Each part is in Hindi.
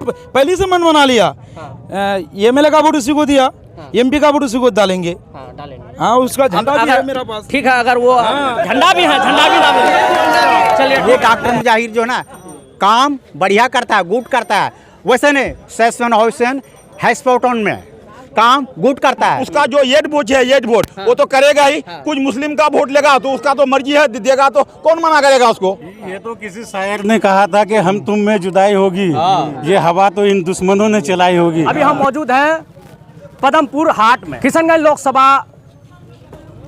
पहले से मन बना लिया। एमएलए का वोट उसी को दिया, एमपी का वोट उसी को डालेंगे। हाँ, उसका झंडा भी है मेरा पास। ठीक है, अगर वो झंडा भी है, झंडा भी डालेंगे। चलिए, ये डॉक्टर मुजाहिर जो ना काम बढ़िया करता है, गुड करता है। वैसे नहीं सेशन हाउसन हैस्पोटन में काम गुड करता है। उसका जो येड वोट है, येड वोट वो तो करेगा ही। कुछ मुस्लिम का वोट लेगा तो उसका तो मर्जी है, देगा तो कौन मना करेगा उसको। ये तो किसी शायर ने कहा था कि हम तुम में जुदाई होगी, ये हवा तो इन दुश्मनों ने चलाई होगी। अभी हम मौजूद हैं पदमपुर हाट में। किशनगंज लोकसभा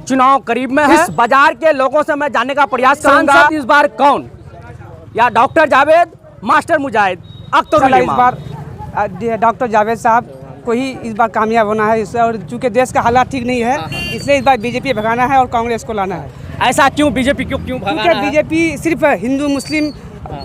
चुनाव करीब में है। इस बाजार के लोगों से मैं जानने का प्रयास करूंगा सांसद इस बार कौन, या डॉक्टर जावेद, मास्टर मुजाहिद, अख्तर इस बार डॉक्टर जावेद साहब को ही इस बार कामयाब होना है। और चूंकि देश का हालात ठीक नहीं है, इसलिए इस बार बीजेपी भगाना है और कांग्रेस को लाना है। ऐसा क्यों? बीजेपी क्यों भगाना क्योंकि है? बीजेपी सिर्फ हिंदू मुस्लिम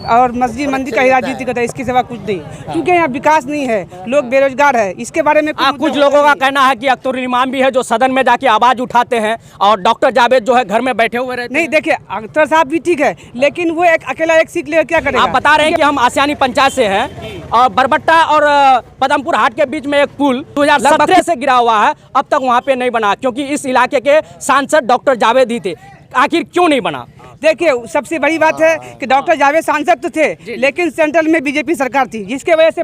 और मस्जिद मंदिर का ही राजनीति करता है, इसके सिवा कुछ नहीं। क्योंकि यहाँ विकास नहीं है, लोग बेरोजगार है। इसके बारे में कुछ लोगों का कहना है कि अख्तर इमाम भी है जो सदन में जाके आवाज उठाते हैं और डॉक्टर जावेद जो है घर में बैठे हुए रहते हैं। नहीं, देखिए अख्तर साहब भी ठीक है, लेकिन वो एक अकेला एक सीट लेकर क्या करेगा? आप बता रहे हैं कि हम आसियानी पंचायत से हैं और बरबट्टा और पदमपुर हाट के बीच में एक पुल 2017 से गिरा हुआ है, अब तक वहाँ पे नहीं बना, क्योंकि इस इलाके के सांसद डॉक्टर जावेद ही थे। आखिर क्यों नहीं बना? देखिए, सबसे बड़ी बात है कि डॉक्टर जावेद सांसद तो थे, लेकिन सेंट्रल में बीजेपी सरकार थी, जिसके वजह से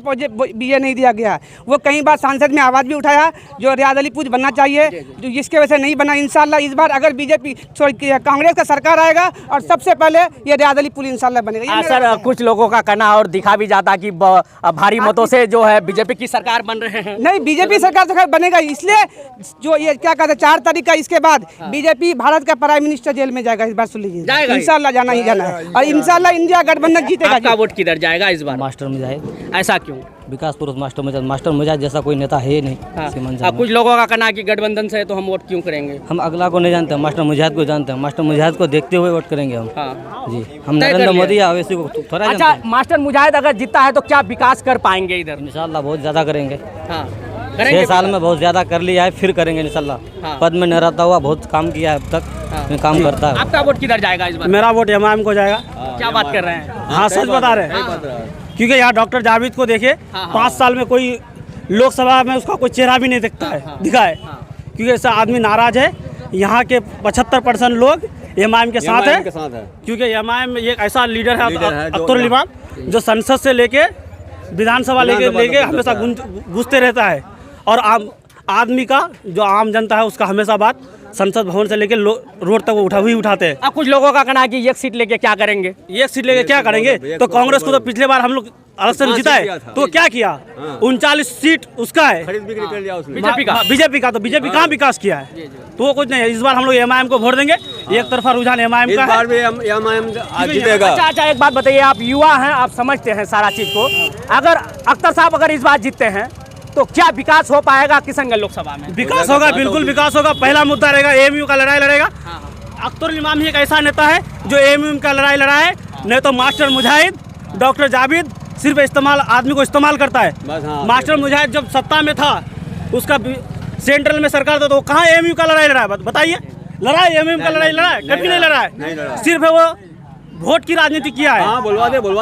बीजे नहीं दिया गया। वो कई बार सांसद में आवाज़ भी उठाया जो रियाद अली पूज बनना चाहिए, जो जिसके वजह से नहीं बना। इंशाल्लाह इस बार अगर बीजेपी कांग्रेस का सरकार आएगा और सबसे पहले ये रियाद अली पुल इंशाल्लाह बनेगा। सर, कुछ लोगों का कहना और दिखा भी जाता कि भारी मतों से जो है बीजेपी की सरकार बन रहे हैं। नहीं, बीजेपी सरकार तो बनेगा, इसलिए जो ये क्या कहते हैं 4 तारीख का, इसके बाद बीजेपी भारत का प्राइम मिनिस्टर जेल में जाएगा। इस बार सुन लीजिए, इंशाल्लाह जाना ही जाना है और इंशाल्लाह इंडिया गठबंधन जीतेगा। आपका वोट किधर जाएगा इस बार? मास्टर मुजाहिद। ऐसा क्यों? विकास पुरुष मास्टर मुजाहिद जैसा कोई नेता है ही नहीं। अब कुछ लोगों का कहना है कि गठबंधन से तो हम वोट क्यों करेंगे? हम अगला को नहीं जानते, मास्टर मुजाहिद को जानते हैं। मास्टर मुजाहिद को देखते हुए वोट करेंगे हम। जी, हम नरेंद्र मोदी या ओवैसी को थोड़ा। अच्छा, मास्टर मुजाहिद अगर जीता है तो क्या विकास कर पाएंगे इधर? इंशाल्लाह बहुत ज्यादा करेंगे। 6 साल में बहुत ज्यादा कर लिया है, फिर करेंगे इंशाल्लाह। पद में न रहता हुआ बहुत काम किया है अब तक, काम करता है। आपका वोट किधर जाएगा इस बार? मेरा वोट एमआईएम को जाएगा। क्या बात कर रहे हैं? हाँ, सच बता रहे हैं, क्योंकि यहाँ डॉक्टर जावेद को देखे 5 साल में कोई लोकसभा में उसका कोई चेहरा भी नहीं दिखा है, क्योंकि ऐसा आदमी नाराज है। यहाँ के 75% लोग एमआईएम के साथ है, क्योंकि एमआईएम एक ऐसा लीडर है अख्तर इमाम जो संसद से लेके विधानसभा लेके हमेशा गूंजते रहता है, और आम आदमी का जो आम जनता है उसका हमेशा बात संसद भवन से लेके रोड तक वो उठाते हैं। अब कुछ लोगों का कहना है कि एक सीट लेके क्या करेंगे? एक सीट लेके क्या करेंगे? तो कांग्रेस को तो पिछले बार हम लोग इलेक्शन जीता है, तो क्या किया? 39 सीट उसका है बीजेपी का, तो बीजेपी कहाँ विकास किया है? तो वो कुछ नहीं है। इस बार हम लोग एमआईएम को वोट देंगे, एक तरफा रुझान एमआईएम का है। अच्छा, एक बात बताइए, आप युवा हैं, आप समझते हैं सारा चीज को। अगर अख्तर साहब अगर इस बार जीतते हैं तो क्या विकास हो पाएगा किशनगंज लोकसभा में? विकास होगा, बिल्कुल विकास होगा। पहला मुद्दा रहेगा एएमयू का लड़ाई लड़ेगा। अख्तर इमाम ही एक ऐसा नेता है जो एएमयू का लड़ाई लड़ाए, नहीं तो मास्टर मुजाहिद, डॉक्टर जावेद सिर्फ आदमी को इस्तेमाल करता है। मास्टर मुजाहिद जब सत्ता में था, उसका सेंट्रल में सरकार था, तो कहाँ एएमयू का लड़ाई लड़ा है? बताइए, लड़ा है एएमयू का लड़ाई लड़ा है? कभी नहीं लड़ा है। सिर्फ वो वोट की राजनीति किया है,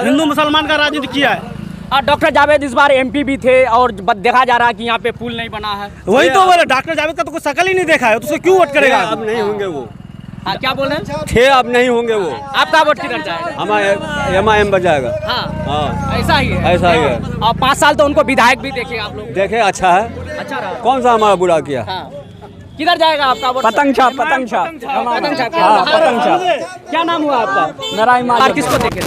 हिंदू मुसलमान का राजनीति किया है। और डॉक्टर जावेद इस बार एमपी भी थे और देखा जा रहा है कि यहाँ पे पुल नहीं बना है। वही तो बोले, डॉक्टर जावेद का तो कोई शकल ही नहीं देखा है, तो उसको क्यों वोट करेगा? अब नहीं होंगे वो। क्या बोल रहे हैं? थे, अब नहीं होंगे वो। आपका वोट किधर जाएगा? हमारा एमआईएम बजाएगा। हाँ, ऐसा ही है। ऐसा ही है। और 5 साल तो उनको विधायक भी देखे आप लोग। देखे, अच्छा है। अच्छा रहा। कौन सा हमारा बुरा किया? किधर जाएगा आपका वोट? पतंग छाप। क्या नाम हुआ आपका? मेरा ईमान। किसको देखे?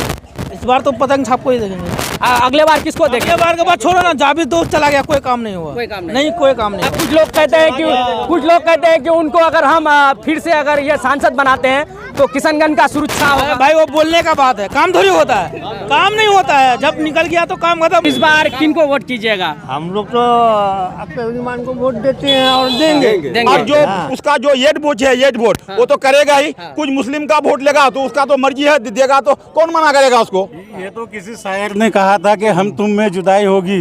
इस बार तो पतंग छाप को ही देखेंगे। अगले बार किसको देखे? अगले बार के बाद छोड़ो ना, जावेद तो चला गया, कोई काम नहीं हुआ। कोई काम नहीं, कोई काम नहीं। कुछ लोग कहते हैं कि उनको अगर हम फिर से अगर ये सांसद बनाते हैं तो किशनगंज का सुरक्षा होगा। भाई वो बोलने का बात है, काम थोड़ी होता है, काम नहीं होता है। जब निकल गया तो काम खत्म। इस बार किनको वोट कीजिएगा? हम लोग तो अख्तर इमाम को वोट देते हैं और देंगे। और जो उसका जो येड वोट है, येड वोट वो तो करेगा ही। कुछ मुस्लिम का वोट लेगा तो उसका तो मर्जी है, देगा तो कौन मना करेगा उसको। ये तो किसी शायर ने कहा था कि हम तुम में जुदाई होगी,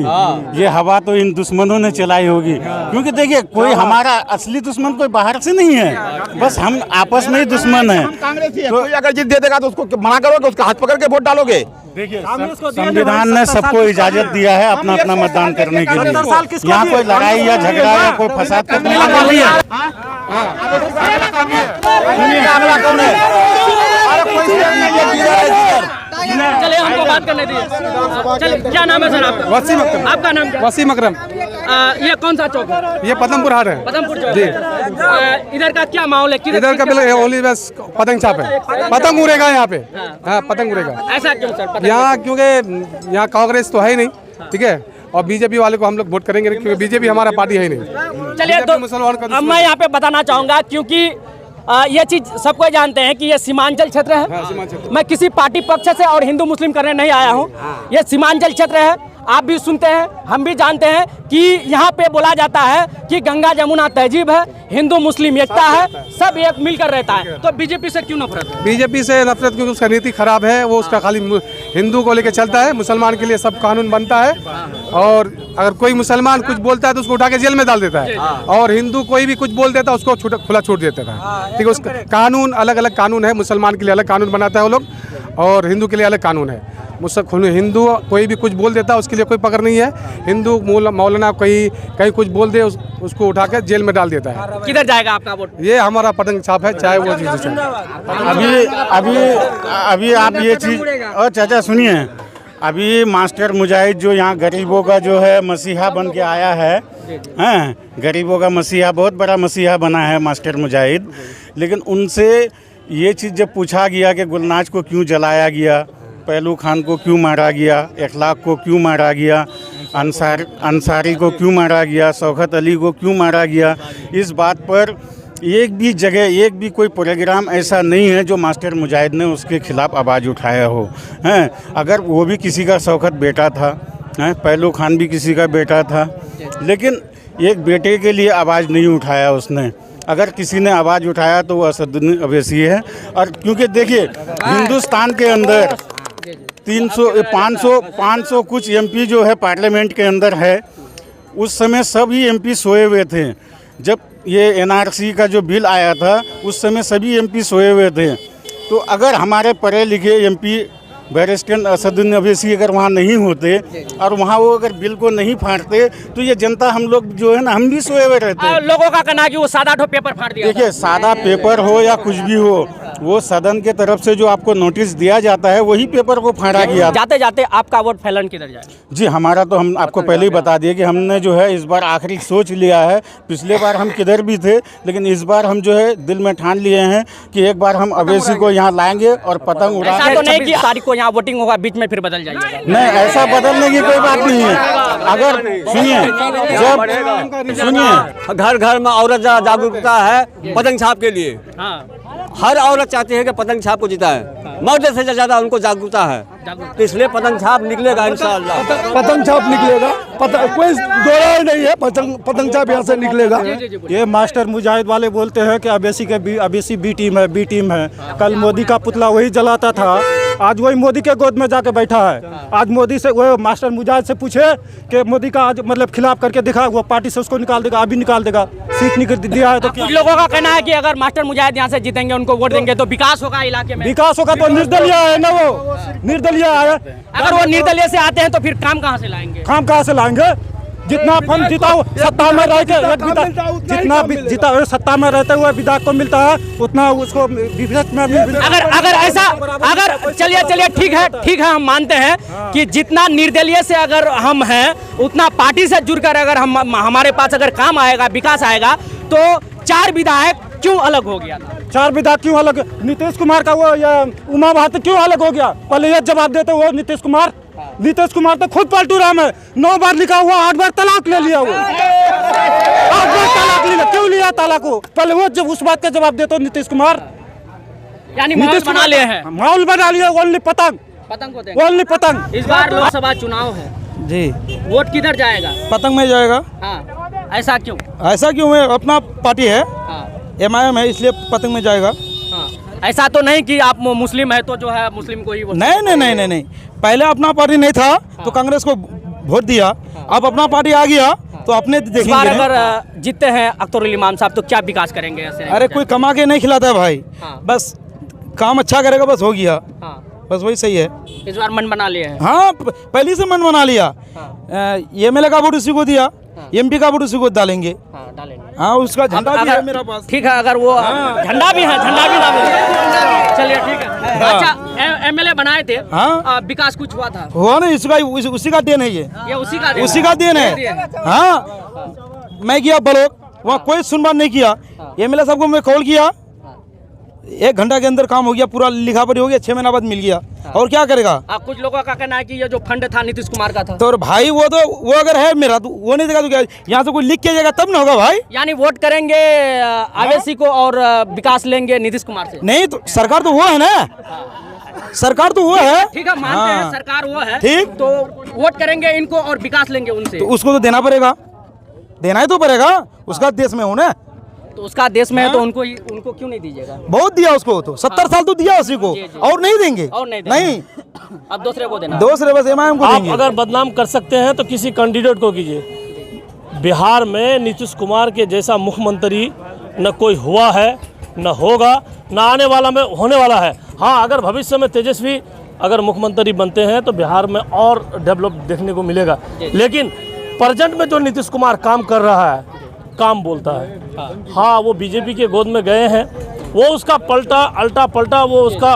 ये हवा तो इन दुश्मनों ने चलाई होगी। क्योंकि देखिए कोई हमारा असली दुश्मन कोई बाहर से नहीं है, बस हम आपस में ही दुश्मन है। कांग्रेसी है, कोई अगर जीत दे देगा तो उसको मना करोगे, उसका हाथ पकड़ के वोट डालोगे? देखिए संविधान ने सबको इजाजत दिया है अपना अपना मतदान करने के लिए। यहाँ कोई लड़ाई या झगड़ा या कोई फसाद करने वाला नहीं है। चलिए हमको बात करने दीजिए। चलिए, क्या नाम है सर आपका? वसीम अकरम। आपका नाम क्या? वसीम अकरम। ये कौन सा चौक है? ये पदमपुर हाट है। पदमपुर चौक जी। इधर का क्या माहौल है? इधर का बिल्कुल होली बस पतंग छाप है, पतंग उड़ेगा यहाँ पे। हाँ पतंग उड़ेगा। ऐसा क्यों सर? यहाँ क्योंकि यहाँ कांग्रेस तो है ही नहीं, ठीक है, और बीजेपी वाले को हम लोग वोट करेंगे क्योंकि बीजेपी हमारा पार्टी है ही नहीं। चलिए तो अब मैं यहाँ पे बताना चाहूँगा, क्योंकि ये चीज सबको जानते हैं कि ये सीमांचल क्षेत्र है। मैं किसी पार्टी पक्ष से और हिंदू मुस्लिम करने नहीं आया हूँ। ये सीमांचल क्षेत्र है, आप भी सुनते हैं, हम भी जानते हैं कि यहाँ पे बोला जाता है कि गंगा जमुना तहजीब है, हिंदू मुस्लिम एकता है, सब एक मिलकर रहता है। तो बीजेपी से क्यों नफरत है? बीजेपी से नफरत क्योंकि उसका नीति खराब है, वो उसका खाली हिंदू को लेकर चलता है, मुसलमान के लिए सब कानून बनता है, और अगर कोई मुसलमान कुछ बोलता है तो उसको उठा के जेल में डाल देता है, और हिंदू कोई भी कुछ बोल देता है उसको खुला छूट देता है। ठीक है, उसका कानून अलग अलग कानून है, मुसलमान के लिए अलग कानून बनाता है वो लोग, और हिंदू के लिए अलग कानून है। हिंदू कोई भी कुछ बोल देता है उसके लिए कोई पकड़ नहीं है। हिंदू मौलाना कहीं कुछ बोल दे उसको उठा के जेल में डाल देता है। किधर जाएगा आपका वोट? ये हमारा पतंग छाप है, चाहे वो चीज़। अभी आप ये चीज़ और चाचा सुनिए, अभी मास्टर मुजाहिद जो यहाँ गरीबों का जो है मसीहा बन के आया है, हैं, गरीबों का मसीहा, बहुत बड़ा मसीहा बना है मास्टर मुजाहिद। लेकिन उनसे ये चीज़ जब पूछा गया कि गुलनाज को क्यों जलाया गया, पहलू खान को क्यों मारा गया, इखलाक को क्यों मारा गया, अंसारी को क्यों मारा गया, शौकत अली को क्यों मारा गया, इस बात पर एक भी जगह एक भी कोई प्रोग्राम ऐसा नहीं है जो मास्टर मुजाहिद ने उसके खिलाफ आवाज़ उठाया हो। हैं, अगर वो भी किसी का शौकत बेटा था, हैं, पहलू खान भी किसी का बेटा था, लेकिन एक बेटे के लिए आवाज़ नहीं उठाया उसने। अगर किसी ने आवाज़ उठाया तो वो असदुद्दीन अवैसी है। और क्योंकि देखिए हिंदुस्तान के अंदर 500 कुछ एमपी जो है पार्लियामेंट के अंदर है, उस समय सभी एमपी सोए हुए थे। जब ये एनआरसी का जो बिल आया था उस समय सभी एमपी सोए हुए थे। तो अगर हमारे पढ़े लिखे एमपी बैरिस्टर असदुद्दीन अवैसी अगर वहाँ नहीं होते और वहाँ वो अगर बिल को नहीं फाड़ते तो ये जनता हम लोग जो है ना, हम भी सोए हुए रहते। लोगों का कहना है कि वो सादा ठो पेपर फाड़ दिया। देखिए सादा पेपर हो या कुछ भी हो, वो सदन के तरफ से जो आपको नोटिस दिया जाता है वही पेपर को फाड़ा गया। जाते जाते आपका वोट फैलन किधर जाए? जी हमारा तो हम आपको पहले ही बता दिए कि हमने जो है इस बार आखिरी सोच लिया है। पिछले बार हम किधर भी थे, लेकिन इस बार हम जो है दिल में ठान लिए हैं कि एक बार हम अवैसी को यहाँ लाएंगे और पतंग उड़ा। ऐसा तो नहीं कि तारीख को यहाँ वोटिंग होगा, बीच में फिर बदल जाएगा? नहीं, ऐसा बदलने की कोई बात नहीं है। अगर सुनिए घर घर में औरत जागरूकता है पतंग छाप के लिए। हर औरत चाहती है कि पतंग छाप को जिताए, मर्द से ज़्यादा उनको जागरूकता है, तो इसलिए पतंग छाप निकलेगा इंशाअल्लाह। पतंग छाप निकलेगा, कोई दोहरा नहीं है, पतंग छाप यहाँ से निकलेगा। ये मास्टर मुजाहिद वाले बोलते हैं कि अवैसी बी टीम है। कल मोदी का पुतला वही जलाता था, आज वही मोदी के गोद में जाके बैठा है। आज मोदी से वो मास्टर मुजाहिद से पूछे कि मोदी का आज मतलब खिलाफ करके दिखा, वो पार्टी से उसको निकाल देगा, अभी निकाल देगा, सीट निकल दिया है। तो कुछ लोगों का कहना है कि अगर मास्टर मुजाहिद यहाँ से जीतेंगे, उनको वोट देंगे तो विकास होगा इलाके में। विकास होगा तो निर्दलीय है ना, वो निर्दलीय है। अगर वो निर्दलीय से आते हैं तो फिर काम कहाँ से लाएंगे? काम कहाँ से लाएंगे? जितना फंड जिताओ सत्ता में रह के जितना जिता सत्ता में रहते हुए विधायक को मिलता है उतना उसको विपक्ष में अगर ऐसा चलिए ठीक है हम मानते हैं कि जितना निर्दलीय से अगर हम हैं उतना पार्टी से जुड़कर अगर हमारे पास अगर काम आएगा, विकास आएगा, तो 4 विधायक क्यों अलग हो गया? 4 विधायक क्यों अलग? नीतीश कुमार का वो या उमा भारती क्यों अलग हो गया? पहले ये जवाब देते वो नीतीश कुमार तो खुद पलटू राम है। 9 बार लिखा हुआ, 8 बार तलाक ले लिया वो। 8 बार तलाक लिया, क्यों लिया तलाक को? पहले वो जब उस बात का जवाब देते नीतीश कुमार। यानी माहौल बना लिए हैं। माहौल बना लिया, ओनली पतंग को देंगे। ओनली पतंग। इस बार लोकसभा चुनाव है जी, वोट किधर जाएगा? पतंग में जाएगा। हाँ, ऐसा क्यों? ऐसा क्यों है? अपना पार्टी है, MIM है, इसलिए पतंग में जाएगा। ऐसा तो नहीं कि आप मुस्लिम है तो जो है मुस्लिम को ही वोट नहीं नहीं नहीं नहीं नहीं, पहले अपना पार्टी नहीं था तो कांग्रेस को वोट दिया, अब अपना पार्टी आ गया तो अपने इस बार देखेंगे। अगर जीतते हैं अख्तरुल इमाम साहब तो क्या विकास करेंगे ऐसे? अरे कोई कमा के नहीं खिलाता है भाई, बस काम अच्छा करेगा बस हो गया, बस वही सही है। इस बार मन बना लिए हैं? हाँ पहले से मन बना लिया, एमएलए का वोट उसी को दिया, एमपी का वोट उसी को डालेंगे। हाँ उसका झंडा भी है मेरा पास। ठीक है, अगर वो झंडा भी है, झंडा भी डालेंगे। चलिए ठीक है। अच्छा एमएलए बनाए थे, हाँ विकास कुछ हुआ था? हुआ नहीं, उसी का देन है ये उसी का देन है। हाँ मैं गया ब्लॉक, वहाँ कोई सुनवाई नहीं किया, एमएलए साहब को मैं कॉल किया, 1 घंटा के अंदर काम हो गया, पूरा लिखा पढ़ी हो गया, 6 महीना बाद मिल गया। और क्या करेगा? कुछ लोगों का कहना है कि ये जो फंड था नीतीश कुमार का था। तो भाई वो अगर है मेरा तो वो नहीं देगा तो क्या, यहाँ से कोई लिख के जाएगा तब ना होगा भाई। यानी वोट करेंगे आवेशी को और विकास लेंगे नीतीश कुमार से? नहीं तो सरकार तो वो है ना, सरकार तो वो है। ठीक है, मानते हैं सरकार वो है, ठीक, तो वोट करेंगे इनको और विकास लेंगे उनसे। तो उसको तो देना पड़ेगा, देना ही तो पड़ेगा, उसका देश में हूँ ना। तो उसका देश में है तो उनको क्यों नहीं दीजिएगा? बहुत दिया उसको, तो 70 साल तो दिया उसी को, और नहीं देंगे। और नहीं नहीं, अब दूसरे को देना, दूसरे बस एमआईएम को देंगे। आप अगर बदनाम कर सकते हैं तो किसी कैंडिडेट को कीजिए। बिहार में नीतीश कुमार के जैसा मुख्यमंत्री न कोई हुआ है, न होगा, न आने वाला में होने वाला है। हाँ अगर भविष्य में तेजस्वी अगर मुख्यमंत्री बनते हैं तो बिहार में और डेवलप देखने को मिलेगा, लेकिन प्रेजेंट में जो नीतीश कुमार काम कर रहा है, काम बोलता है। हाँ वो बीजेपी के गोद में गए हैं, वो उसका अल्टा पलटा वो उसका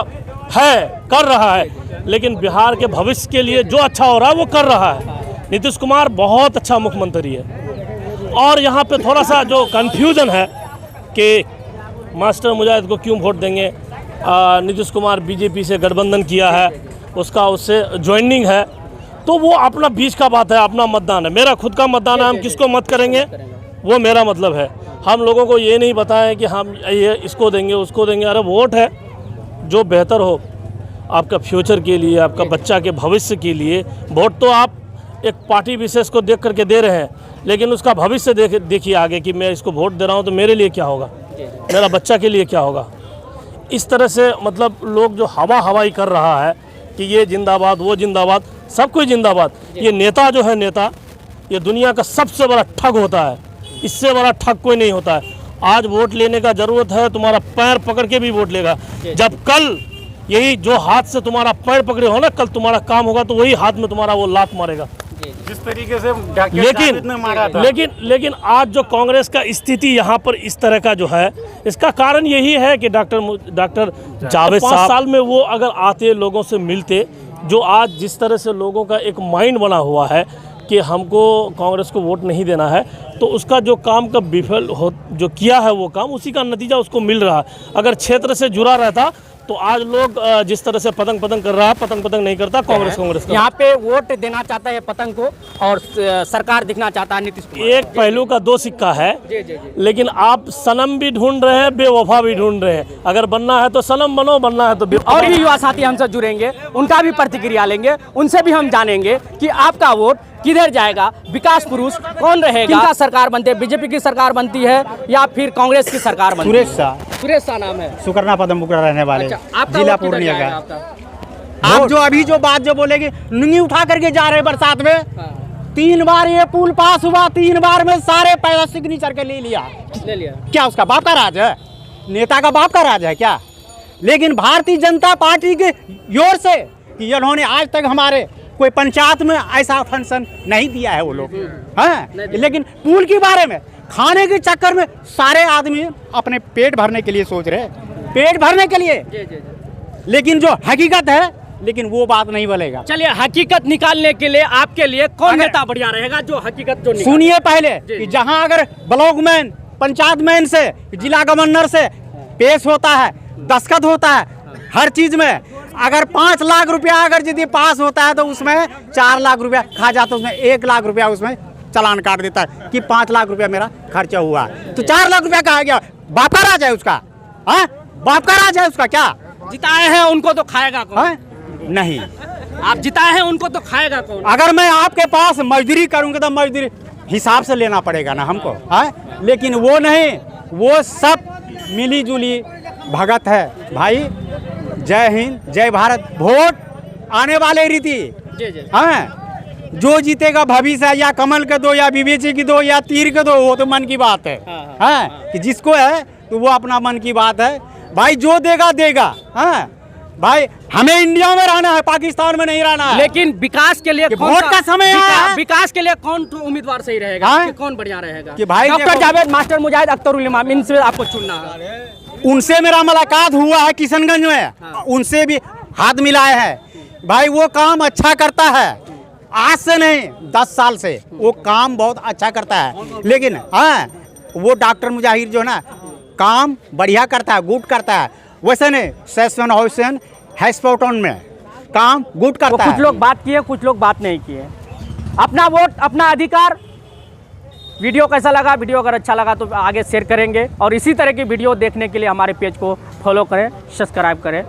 है, कर रहा है, लेकिन बिहार के भविष्य के लिए जो अच्छा हो रहा है वो कर रहा है। नीतीश कुमार बहुत अच्छा मुख्यमंत्री है। और यहाँ पे थोड़ा सा जो कन्फ्यूज़न है कि मास्टर मुजाहिद को क्यों वोट देंगे, नीतीश कुमार बीजेपी से गठबंधन किया है, उसका उससे ज्वाइनिंग है, तो वो अपना बीच का बात है, अपना मतदान है। मेरा खुद का मतदान है, हम किसको मत करेंगे वो मेरा मतलब है। हम लोगों को ये नहीं बताएं कि हम ये इसको देंगे उसको देंगे। अरे वोट है जो बेहतर हो आपका फ्यूचर के लिए, आपका बच्चा के भविष्य के लिए। वोट तो आप एक पार्टी विशेष को देख करके दे रहे हैं, लेकिन उसका भविष्य देखिए आगे कि मैं इसको वोट दे रहा हूँ तो मेरे लिए क्या होगा, मेरा बच्चा के लिए क्या होगा। इस तरह से मतलब लोग जो हवाई कर रहा है कि ये जिंदाबाद वो जिंदाबाद, सब कोई जिंदाबाद। ये नेता जो है, नेता ये दुनिया का सबसे बड़ा ठग होता है, इससे बड़ा ठग कोई नहीं होता है। आज वोट लेने का जरूरत है, तुम्हारा पैर पकड़ के भी वोट लेगा। जब कल यही जो हाथ से तुम्हारा पैर पकड़े हो ना, कल तुम्हारा काम होगा तो वही हाथ में तुम्हारा वो लात मारेगा। जिस तरीके से लेकिन आज जो कांग्रेस का स्थिति यहाँ पर इस तरह का जो है, इसका कारण यही है कि डॉक्टर जावेद 5 साल में वो अगर आते, लोगों से मिलते, जो आज जिस तरह से लोगों का एक माइंड बना हुआ है कि हमको कांग्रेस को वोट नहीं देना है, तो उसका जो काम का विफल हो जो किया है वो काम, उसी का नतीजा उसको मिल रहा है। अगर क्षेत्र से जुड़ा रहता तो आज लोग जिस तरह से पतंग कर रहा है, पतंग नहीं करता कांग्रेस का। यहाँ पे वोट देना चाहता है पतंग को और सरकार दिखना चाहता है नीतीश कुमार। एक पहलू का 2 सिक्का है। लेकिन आप सनम भी ढूंढ रहे हैं, बेवफा भी ढूंढ रहे हैं। अगर बनना है तो सनम बनो, बनना है तो और भी युवा साथी हमसे जुड़ेंगे, उनका भी प्रतिक्रिया लेंगे, उनसे भी हम जानेंगे कि आपका वोट किधर जाएगा, विकास पुरुष कौन रहेगा, किनका सरकार बनती है, बीजेपी की सरकार बनती है या फिर कांग्रेस की सरकार बनती है? सुरेश शाह नाम है, सुकरना पदमपुरा रहने वाले। अच्छा, जिला पूर्णिया का। आप जो अभी जो बात जो बोलेंगे, नुंगी उठा करके जा रहे बरसात में। 3 बार ये पुल पास हुआ, 3 बार में सारे पैसा सिग्नेचर के ले लिया। क्या उसका बाप का राज है? नेता का बाप का राज है क्या? लेकिन भारतीय जनता पार्टी के योर से कि इन्होंने आज तक हमारे कोई पंचायत में ऐसा फंक्शन नहीं दिया है वो लोग, हैं? लेकिन पुल के बारे में खाने के चक्कर में सारे आदमी अपने पेट भरने के लिए सोच रहे हैं, पेट भरने के लिए। लेकिन जो हकीकत है, लेकिन वो बात नहीं बोलेगा। चलिए, हकीकत निकालने के लिए आपके लिए कौन नेता बढ़िया रहेगा जो हकीकत जो सुनिए पहले कि जहां अगर ब्लॉक मैन, पंचायत मैन से, जिला गवर्नर से पेश होता है, दस्तखत होता है, हर चीज में अगर 5 लाख रुपया अगर यदि पास होता है तो उसमें 4 लाख रुपया खा जाता है, उसमें 1 लाख रुपया उसमें चालान काट देता है कि 5 लाख रुपया मेरा खर्चा हुआ। तो 4 लाख रुपया कहा गया? बाप का राज है उसका? हाँ, बाप का राज है उसका क्या? जिताए हैं उनको तो खाएगा कौन? नहीं, आप जिताए हैं उनको तो खाएगा कौन? अगर मैं आपके पास मजदूरी करूंगा तो मजदूरी हिसाब से लेना पड़ेगा ना हमको, हाँ? लेकिन वो नहीं, वो सब मिली जुली भगत है भाई। जय हिंद जय भारत। वोट आने वाले रीति हाँ, जो जीतेगा भविष्य या कमल के दो या विवेची की दो या तीर के दो, वो तो मन की बात है। हाँ, कि जिसको है तो वो अपना मन की बात है भाई, जो देगा देगा। हाँ भाई, हमें इंडिया में रहना है, पाकिस्तान में नहीं रहना है। लेकिन विकास के लिए वोट का समय है। विकास के लिए कौन तो उम्मीदवार सही रहेगा? हाँ? कि कौन बढ़िया रहेगा? कि भाई डॉक्टर जावेद, मास्टर मुजाहिद, अख्तरुल इमाम, इनसे आपको चुनना है। उनसे मेरा मुलाकात हुआ है किशनगंज में। उनसे भी हाथ मिलाए हैं भाई। वो काम अच्छा करता है, आज से नहीं 10 साल से वो काम बहुत अच्छा करता है। लेकिन हाँ, वो डॉक्टर मुजाहिद जो है ना, काम बढ़िया करता है, गुड करता है। वैसे नहीं सेशन हाउसन हैस्पोटन में काम गुड करता है। कुछ लोग बात किए, कुछ लोग बात नहीं किए। अपना वोट अपना अधिकार। वीडियो कैसा लगा? वीडियो अगर अच्छा लगा तो आगे शेयर करेंगे और इसी तरह की वीडियो देखने के लिए हमारे पेज को फॉलो करें, सब्सक्राइब करें।